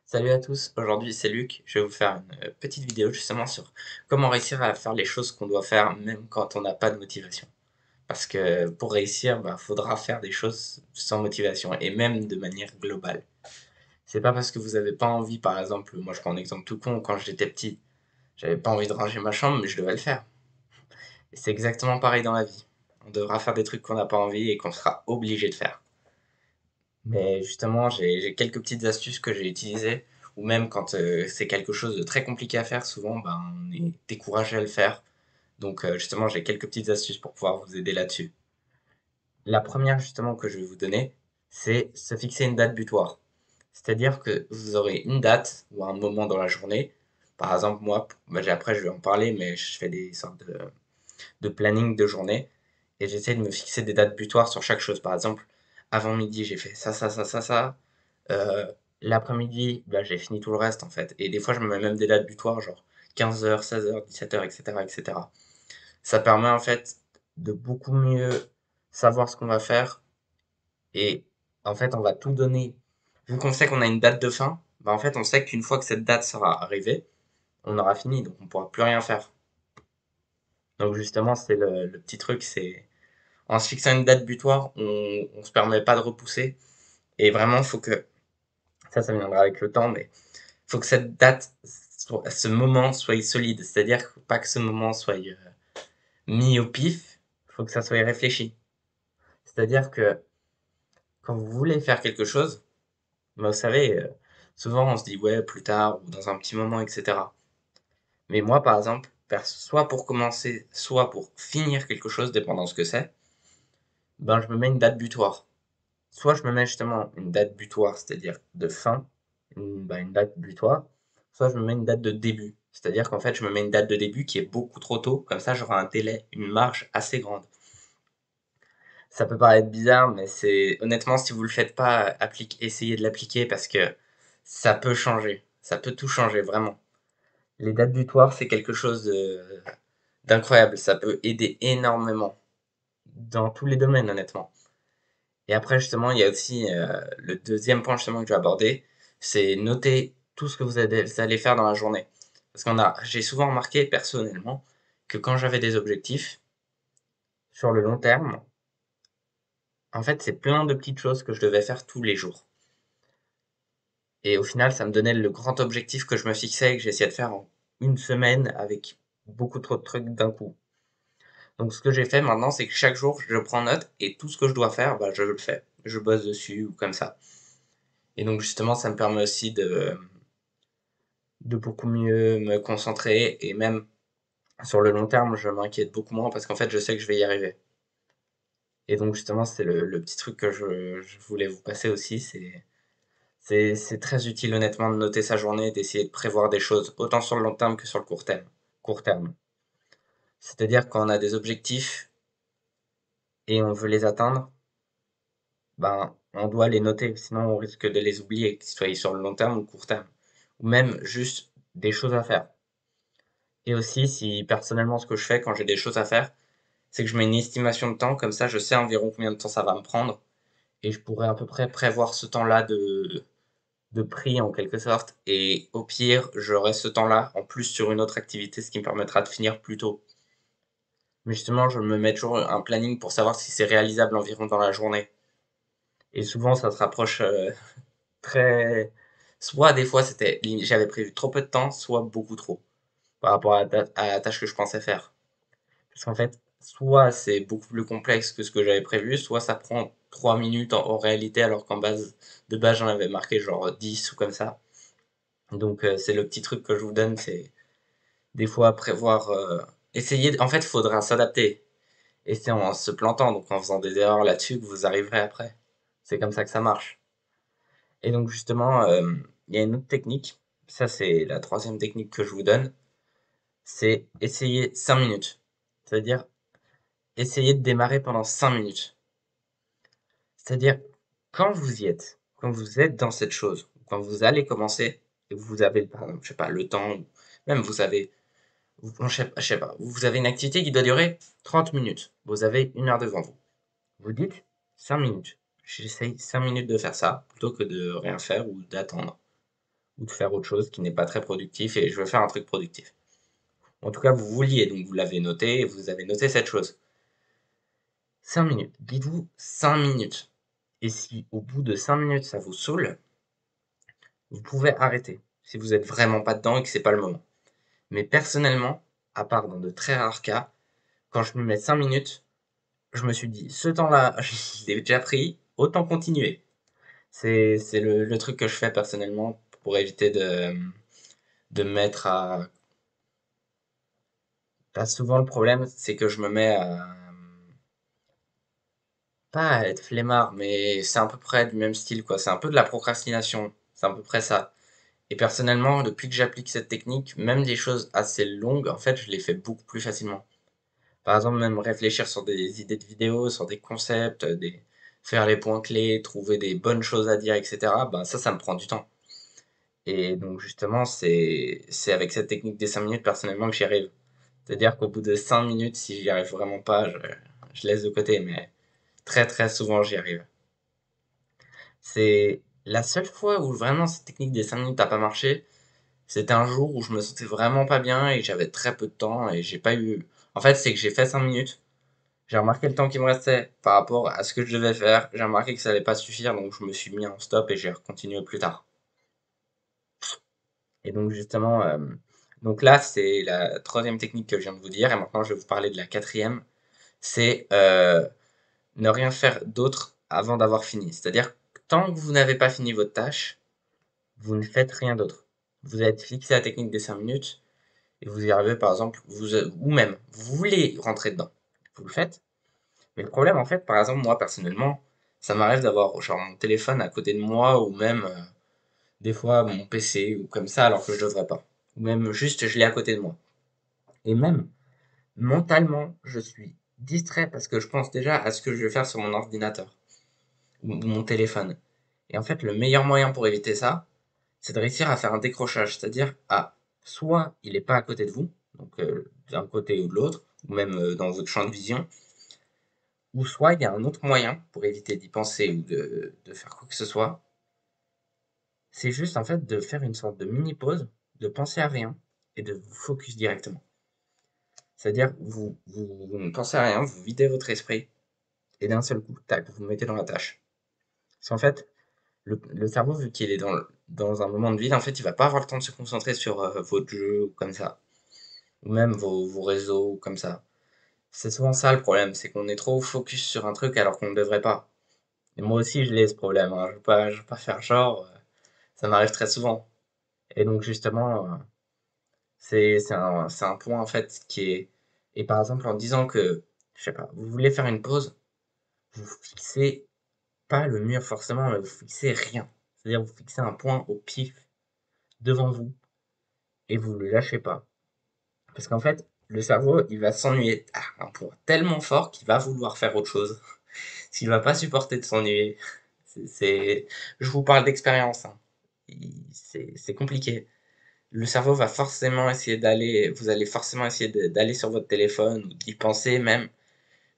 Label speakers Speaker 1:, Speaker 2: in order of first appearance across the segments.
Speaker 1: Salut à tous, aujourd'hui c'est Luc, je vais vous faire une petite vidéo justement sur comment réussir à faire les choses qu'on doit faire même quand on n'a pas de motivation. Parce que pour réussir, faudra faire des choses sans motivation et même de manière globale. C'est pas parce que vous avez pas envie, par exemple, moi je prends un exemple tout con, quand j'étais petit, j'avais pas envie de ranger ma chambre mais je devais le faire. Et c'est exactement pareil dans la vie. On devra faire des trucs qu'on n'a pas envie et qu'on sera obligé de faire. Mais justement, j'ai quelques petites astuces que j'ai utilisées, ou même quand c'est quelque chose de très compliqué à faire, souvent on est découragé à le faire. Donc justement, j'ai quelques petites astuces pour pouvoir vous aider là-dessus. La première justement que je vais vous donner, c'est se fixer une date butoir. C'est-à-dire que vous aurez une date ou un moment dans la journée. Par exemple, moi, après je vais en parler, mais je fais des sortes de planning de journée et j'essaie de me fixer des dates butoirs sur chaque chose. Par exemple, avant midi, j'ai fait ça, ça, ça, ça, ça. Euh, L'après-midi, j'ai fini tout le reste en fait. Et des fois, je me mets même des dates butoirs, genre 15h, 16h, 17h, etc., etc. Ça permet en fait de beaucoup mieux savoir ce qu'on va faire et en fait, on va tout donner. Vu qu'on sait qu'on a une date de fin, en fait, on sait qu'une fois que cette date sera arrivée, on aura fini, donc on pourra plus rien faire. Donc justement, c'est le petit truc, c'est en se fixant une date butoir, on se permet pas de repousser. Et vraiment, faut que, ça viendra avec le temps, mais faut que cette date, ce moment soit solide. C'est-à-dire pas que ce moment soit mis au pif, faut que ça soit réfléchi. C'est-à-dire que quand vous voulez faire quelque chose, vous savez, souvent on se dit ouais, plus tard, ou dans un petit moment, etc. Mais moi, par exemple, soit pour commencer, soit pour finir quelque chose, dépendant de ce que c'est, je me mets une date butoir. Soit je me mets justement une date butoir, c'est-à-dire de fin, une date butoir, soit je me mets une date de début. C'est-à-dire qu'en fait, je me mets une date de début qui est beaucoup trop tôt, comme ça j'aurai un délai, une marge assez grande. Ça peut paraître bizarre, mais c'est honnêtement, si vous le faites pas, essayez de l'appliquer parce que ça peut changer. Ça peut tout changer, vraiment. Les dates butoirs, c'est quelque chose d'incroyable. Ça peut aider énormément dans tous les domaines, honnêtement. Et après, justement, il y a aussi le deuxième point justement que je vais aborder, c'est noter tout ce que vous allez faire dans la journée. Parce j'ai souvent remarqué personnellement que quand j'avais des objectifs sur le long terme, en fait, c'est plein de petites choses que je devais faire tous les jours. Et au final, ça me donnait le grand objectif que je me fixais et que j'essayais de faire en une semaine avec beaucoup trop de trucs d'un coup. Donc, ce que j'ai fait maintenant, c'est que chaque jour, je prends note et tout ce que je dois faire, je le fais. Je bosse dessus ou comme ça. Et donc justement, ça me permet aussi de beaucoup mieux me concentrer et même sur le long terme, je m'inquiète beaucoup moins parce qu'en fait, je sais que je vais y arriver. Et donc justement, c'est le petit truc que je voulais vous passer aussi, c'est très utile honnêtement de noter sa journée, d'essayer de prévoir des choses autant sur le long terme que sur le court terme. Court terme. C'est-à-dire quand on a des objectifs et on veut les atteindre, on doit les noter, sinon on risque de les oublier, qu'ils soient sur le long terme ou le court terme. Ou même juste des choses à faire. Et aussi, si personnellement, ce que je fais quand j'ai des choses à faire, c'est que je mets une estimation de temps, comme ça je sais environ combien de temps ça va me prendre, et je pourrais à peu près prévoir ce temps-là de prix en quelque sorte, et au pire, j'aurai ce temps-là en plus sur une autre activité, ce qui me permettra de finir plus tôt. Mais justement, je me mets toujours un planning pour savoir si c'est réalisable environ dans la journée. Et souvent, ça se rapproche très... Soit des fois, j'avais prévu trop peu de temps, soit beaucoup trop, par rapport à la tâche que je pensais faire. Parce qu'en fait, soit c'est beaucoup plus complexe que ce que j'avais prévu, soit ça prend 3 minutes en réalité, alors de base, j'en avais marqué genre 10 ou comme ça. Donc, c'est le petit truc que je vous donne, c'est des fois prévoir, en fait, il faudra s'adapter. Et c'est en se plantant, donc en faisant des erreurs là-dessus, que vous arriverez après. C'est comme ça que ça marche. Et donc, justement, il y a une autre technique. Ça, c'est la troisième technique que je vous donne. C'est essayer 5 minutes. C'est-à-dire, essayer de démarrer pendant 5 minutes. C'est-à-dire, quand vous êtes dans cette chose, quand vous allez commencer, et vous avez, par exemple, je sais pas, le temps, ou même je sais pas, vous avez une activité qui doit durer 30 minutes. Vous avez une heure devant vous. Vous dites 5 minutes. J'essaye 5 minutes de faire ça, plutôt que de rien faire ou d'attendre. ou de faire autre chose qui n'est pas très productif et je veux faire un truc productif. En tout cas, vous vouliez, donc vous l'avez noté et vous avez noté cette chose. 5 minutes. Dites-vous 5 minutes. Et si au bout de 5 minutes ça vous saoule, vous pouvez arrêter. Si vous êtes vraiment pas dedans et que c'est pas le moment. Mais personnellement, à part dans de très rares cas, quand je me mets 5 minutes, je me suis dit, ce temps-là, je l'ai déjà pris, autant continuer. C'est le truc que je fais personnellement pour éviter de me mettre à... Pas souvent le problème, c'est que je me mets à... Pas à être flemmard, mais c'est à peu près du même style, quoi. C'est un peu de la procrastination. C'est à peu près ça. Et personnellement, depuis que j'applique cette technique, même des choses assez longues, en fait, je les fais beaucoup plus facilement. Par exemple, même réfléchir sur des idées de vidéos, sur des concepts, faire les points clés, trouver des bonnes choses à dire, etc. Ben ça me prend du temps. Et donc justement, c'est avec cette technique des 5 minutes personnellement que j'y arrive. C'est-à-dire qu'au bout de 5 minutes, si j'y arrive vraiment pas, je laisse de côté, mais très très souvent j'y arrive. C'est la seule fois où vraiment cette technique des 5 minutes n'a pas marché, c'était un jour où je me sentais vraiment pas bien et j'avais très peu de temps et j'ai pas eu... En fait, c'est que j'ai fait 5 minutes, j'ai remarqué le temps qui me restait par rapport à ce que je devais faire, j'ai remarqué que ça allait pas suffire, donc je me suis mis en stop et j'ai continué plus tard. Et donc justement, donc là, c'est la troisième technique que je viens de vous dire, et maintenant je vais vous parler de la quatrième, c'est ne rien faire d'autre avant d'avoir fini. C'est-à-dire, tant que vous n'avez pas fini votre tâche, vous ne faites rien d'autre. Vous êtes fixé à la technique des 5 minutes, et vous y arrivez par exemple, ou même, vous voulez rentrer dedans, vous le faites. Mais le problème, en fait, par exemple, moi personnellement, ça m'arrive d'avoir genre mon téléphone à côté de moi, ou même des fois mon PC, ou comme ça, alors que je devrais pas. Ou même juste, je l'ai à côté de moi. Et même, mentalement, je suis distrait parce que je pense déjà à ce que je vais faire sur mon ordinateur ou mon téléphone. Et en fait, le meilleur moyen pour éviter ça, c'est de réussir à faire un décrochage. C'est-à-dire, soit il n'est pas à côté de vous, donc d'un côté ou de l'autre, ou même dans votre champ de vision, ou soit il y a un autre moyen pour éviter d'y penser ou de faire quoi que ce soit. C'est juste en fait de faire une sorte de mini pause, de penser à rien et de vous focus directement. C'est-à-dire, vous ne pensez à rien, vous videz votre esprit et d'un seul coup, tac, vous vous mettez dans la tâche. Parce qu'en fait, le cerveau, vu qu'il est dans un moment de vide, en fait, il va pas avoir le temps de se concentrer sur votre jeu ou comme ça, ou même vos réseaux ou comme ça. C'est souvent ça le problème, c'est qu'on est trop focus sur un truc alors qu'on ne devrait pas. Et moi aussi, je l'ai ce problème, hein. Je veux pas faire genre, ça m'arrive très souvent. Et donc, justement, c'est un point en fait qui est. Et par exemple, en disant que, je sais pas, vous voulez faire une pause, vous fixez pas le mur forcément, mais vous fixez rien. C'est-à-dire vous fixez un point au pif devant vous et vous le lâchez pas. Parce qu'en fait, le cerveau, il va s'ennuyer à un point tellement fort qu'il va vouloir faire autre chose. S'il va pas supporter de s'ennuyer. Je vous parle d'expérience, hein. C'est compliqué. Le cerveau va forcément essayer d'aller, vous allez forcément essayer d'aller sur votre téléphone ou d'y penser même.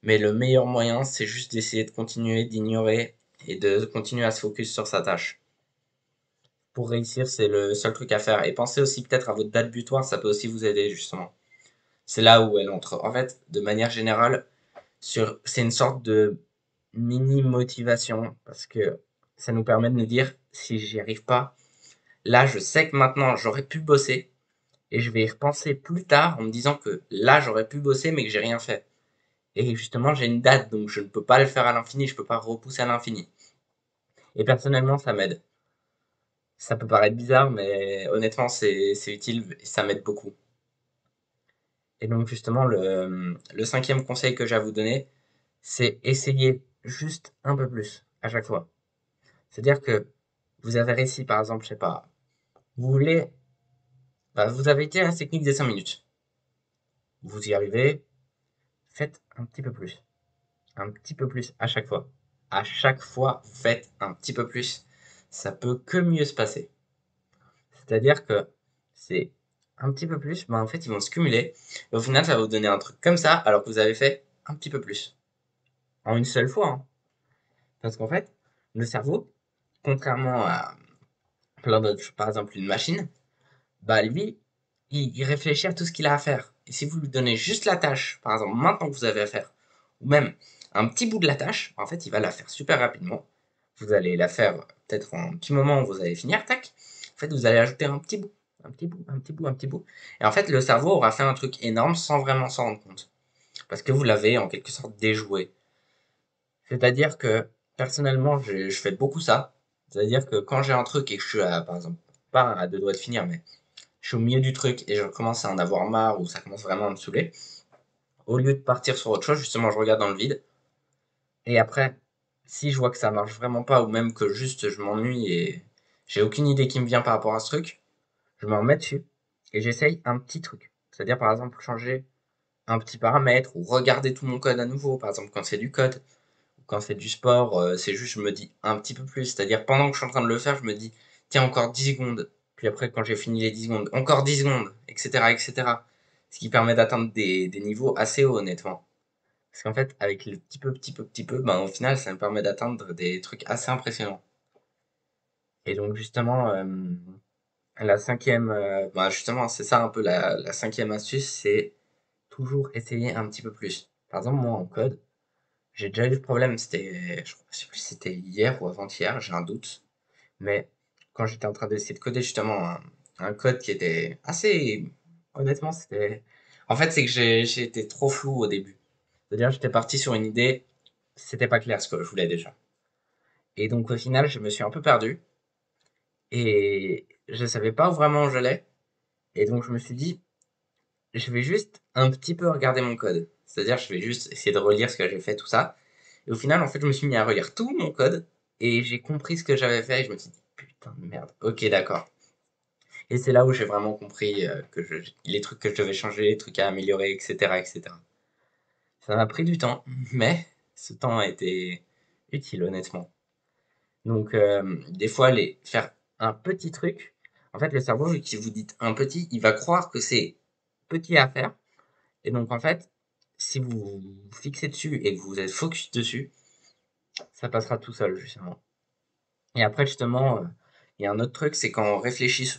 Speaker 1: Mais le meilleur moyen, c'est juste d'essayer de continuer, d'ignorer et de continuer à se focus sur sa tâche. Pour réussir, c'est le seul truc à faire. Et pensez aussi peut-être à votre date butoir, ça peut aussi vous aider justement. C'est là où elle entre. En fait, de manière générale, c'est une sorte de mini motivation parce que ça nous permet de nous dire si j'y arrive pas, là je sais que maintenant j'aurais pu bosser et je vais y repenser plus tard en me disant que là j'aurais pu bosser mais que j'ai rien fait. Et justement, j'ai une date donc je ne peux pas le faire à l'infini, je peux pas repousser à l'infini. Et personnellement, ça m'aide. Ça peut paraître bizarre, mais honnêtement, c'est utile et ça m'aide beaucoup. Et donc justement, le cinquième conseil que j'ai à vous donner, c'est essayer juste un peu plus à chaque fois. C'est-à-dire que vous avez réussi, par exemple, je sais pas, vous voulez, vous avez été à la technique des 5 minutes. Vous y arrivez, faites un petit peu plus. Un petit peu plus à chaque fois. À chaque fois, vous faites un petit peu plus. Ça peut que mieux se passer. C'est-à-dire que c'est un petit peu plus, en fait, ils vont se cumuler. Et au final, ça va vous donner un truc comme ça, alors que vous avez fait un petit peu plus. En une seule fois, hein. Parce qu'en fait, le cerveau, contrairement à, plein d'autres, par exemple une machine, bah lui, il réfléchit à tout ce qu'il a à faire. Et si vous lui donnez juste la tâche, par exemple maintenant que vous avez à faire, ou même un petit bout de la tâche, en fait il va la faire super rapidement. Vous allez la faire peut-être en un petit moment où vous allez finir, tac. En fait vous allez ajouter un petit bout, un petit bout, un petit bout, un petit bout. Et en fait le cerveau aura fait un truc énorme sans vraiment s'en rendre compte. Parce que vous l'avez en quelque sorte déjoué. C'est-à-dire que personnellement je fais beaucoup ça. C'est-à-dire que quand j'ai un truc et que je suis à, par exemple, pas à deux doigts de finir, mais je suis au milieu du truc et je commence à en avoir marre ou ça commence vraiment à me saouler, au lieu de partir sur autre chose, justement, je regarde dans le vide. Et après, si je vois que ça marche vraiment pas ou même que juste je m'ennuie et j'ai aucune idée qui me vient par rapport à ce truc, je me remets dessus et j'essaye un petit truc. C'est-à-dire, par exemple, changer un petit paramètre ou regarder tout mon code à nouveau. Par exemple, quand c'est du code ou quand c'est du sport, c'est juste, je me dis un petit peu plus. C'est-à-dire, pendant que je suis en train de le faire, je me dis, tiens, encore 10 secondes. Puis après, quand j'ai fini les 10 secondes, encore 10 secondes, etc., etc. Ce qui permet d'atteindre des niveaux assez hauts, honnêtement. Parce qu'en fait, avec le petit peu, ben, au final, ça me permet d'atteindre des trucs assez impressionnants. Et donc, justement, la cinquième, bah, justement, c'est ça un peu la cinquième astuce, c'est toujours essayer un petit peu plus. Par exemple, moi, en code, j'ai déjà eu le problème, je sais plus si c'était hier ou avant-hier, j'ai un doute. Mais quand j'étais en train d'essayer de coder justement un code qui était assez, honnêtement, c'était, en fait, c'est que j'ai été trop flou au début. C'est-à-dire, j'étais parti sur une idée, c'était pas clair ce que je voulais déjà. Et donc, au final, je me suis un peu perdu et je savais pas où vraiment j'allais. Et donc, je me suis dit, je vais juste un petit peu regarder mon code. C'est-à-dire, je vais juste essayer de relire ce que j'ai fait, tout ça. Et au final, en fait, je me suis mis à relire tout mon code et j'ai compris ce que j'avais fait et je me suis dit, putain de merde. Ok, d'accord. Et c'est là où j'ai vraiment compris les trucs que je devais changer, les trucs à améliorer, etc., etc. Ça m'a pris du temps, mais ce temps a été utile, honnêtement. Donc, des fois, faire un petit truc, en fait, le cerveau, vu que vous dites un petit, il va croire que c'est petit à faire. Et donc, en fait, si vous vous fixez dessus et que vous êtes focus dessus, ça passera tout seul, justement. Et après, justement, il y a un autre truc, c'est quand on réfléchit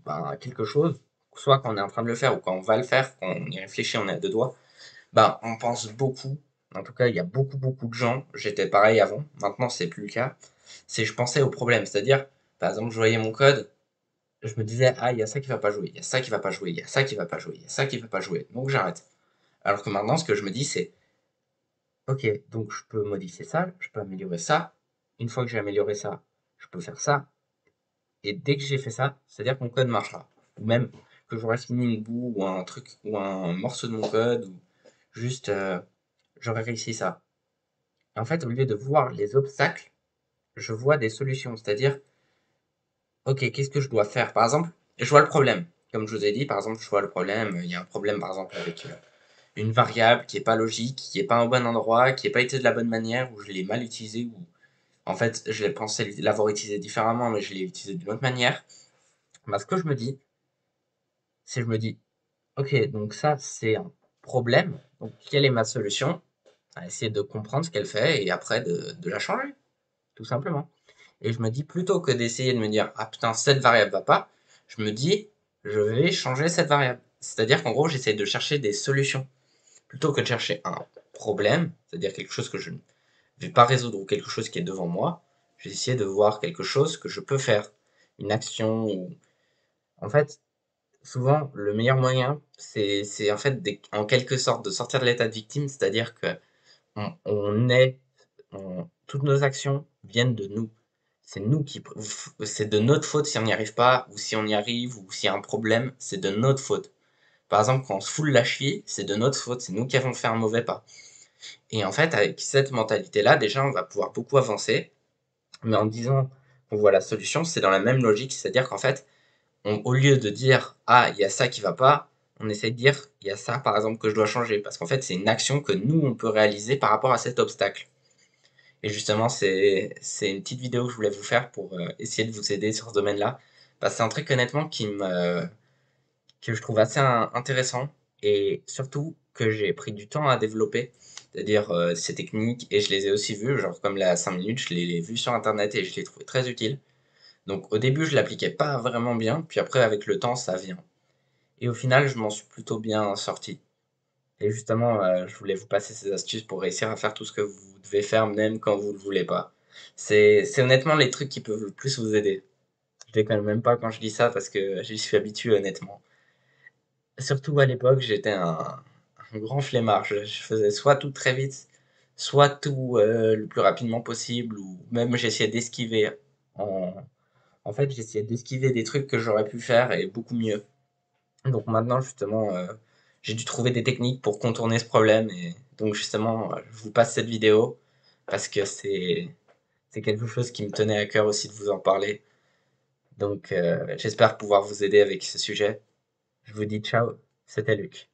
Speaker 1: ben, à quelque chose, soit quand on est en train de le faire ou quand on va le faire, quand on y réfléchit, on est à deux doigts, ben, on pense beaucoup. En tout cas, il y a beaucoup de gens, j'étais pareil avant, maintenant c'est plus le cas, c'est je pensais au problème. C'est-à-dire, par exemple, je voyais mon code, je me disais, ah, il y a ça qui va pas jouer, il y a ça qui va pas jouer, il y a ça qui va pas jouer, il y a ça qui va pas jouer, donc j'arrête. Alors que maintenant, ce que je me dis, c'est, ok, donc je peux modifier ça, je peux améliorer ça. Une fois que j'ai amélioré ça, je peux faire ça. Et dès que j'ai fait ça, c'est-à-dire que mon code marchera. Ou même que j'aurai fini une bout ou un truc ou un morceau de mon code ou juste j'aurais réussi ça. Et en fait, au lieu de voir les obstacles, je vois des solutions. C'est-à-dire, ok, qu'est-ce que je dois faire? Par exemple, je vois le problème. Comme je vous ai dit, par exemple, je vois le problème. Il y a un problème, par exemple, avec une variable qui est pas logique, qui est pas au bon endroit, qui est pas utilisée de la bonne manière, ou je l'ai mal utilisée, ou en fait, je pensais l'avoir utilisée différemment, mais je l'ai utilisée d'une autre manière. Bah, ce que je me dis, c'est je me dis, ok, donc ça, c'est un problème. Donc, quelle est ma solution? À essayer de comprendre ce qu'elle fait et après de la changer, tout simplement. Et je me dis, plutôt que d'essayer de me dire, ah putain, cette variable va pas, je me dis, je vais changer cette variable. C'est-à-dire qu'en gros, j'essaie de chercher des solutions. Plutôt que de chercher un problème, c'est-à-dire quelque chose que je ne vais pas résoudre ou quelque chose qui est devant moi, je vais essayer de voir quelque chose que je peux faire. Une action ou... En fait, souvent, le meilleur moyen, c'est en fait en quelque sorte de sortir de l'état de victime, c'est-à-dire que on est, toutes nos actions viennent de nous. C'est nous qui, c'est de notre faute si on n'y arrive pas, ou si on y arrive, ou s'il y a un problème, c'est de notre faute. Par exemple, quand on se foule la cheville, c'est de notre faute, c'est nous qui avons fait un mauvais pas. Et en fait, avec cette mentalité-là, déjà, on va pouvoir beaucoup avancer, mais en disant qu'on voit la solution, c'est dans la même logique, c'est-à-dire qu'en fait, au lieu de dire ah, il y a ça qui va pas, on essaie de dire il y a ça par exemple que je dois changer parce qu'en fait c'est une action que nous on peut réaliser par rapport à cet obstacle. Et justement c'est une petite vidéo que je voulais vous faire pour essayer de vous aider sur ce domaine-là parce que c'est un truc honnêtement que je trouve assez intéressant et surtout que j'ai pris du temps à développer. C'est-à-dire ces techniques et je les ai aussi vues, genre comme la 5 minutes, je l'ai vu sur internet et je l'ai trouvé très utile. Donc au début, je l'appliquais pas vraiment bien, puis après avec le temps, ça vient et au final, je m'en suis plutôt bien sorti et justement, je voulais vous passer ces astuces pour réussir à faire tout ce que vous devez faire même quand vous le voulez pas. C'est honnêtement les trucs qui peuvent le plus vous aider. Je déconne même pas quand je dis ça parce que j'y suis habitué honnêtement. Surtout à l'époque, j'étais un grand flemmard. Je faisais soit tout très vite, soit tout, le plus rapidement possible ou même j'essayais d'esquiver en en fait, j'essayais d'esquiver des trucs que j'aurais pu faire et beaucoup mieux. Donc maintenant justement, j'ai dû trouver des techniques pour contourner ce problème et donc justement, je vous passe cette vidéo parce que c'est quelque chose qui me tenait à cœur aussi de vous en parler. Donc j'espère pouvoir vous aider avec ce sujet. Je vous dis ciao, c'était Luc.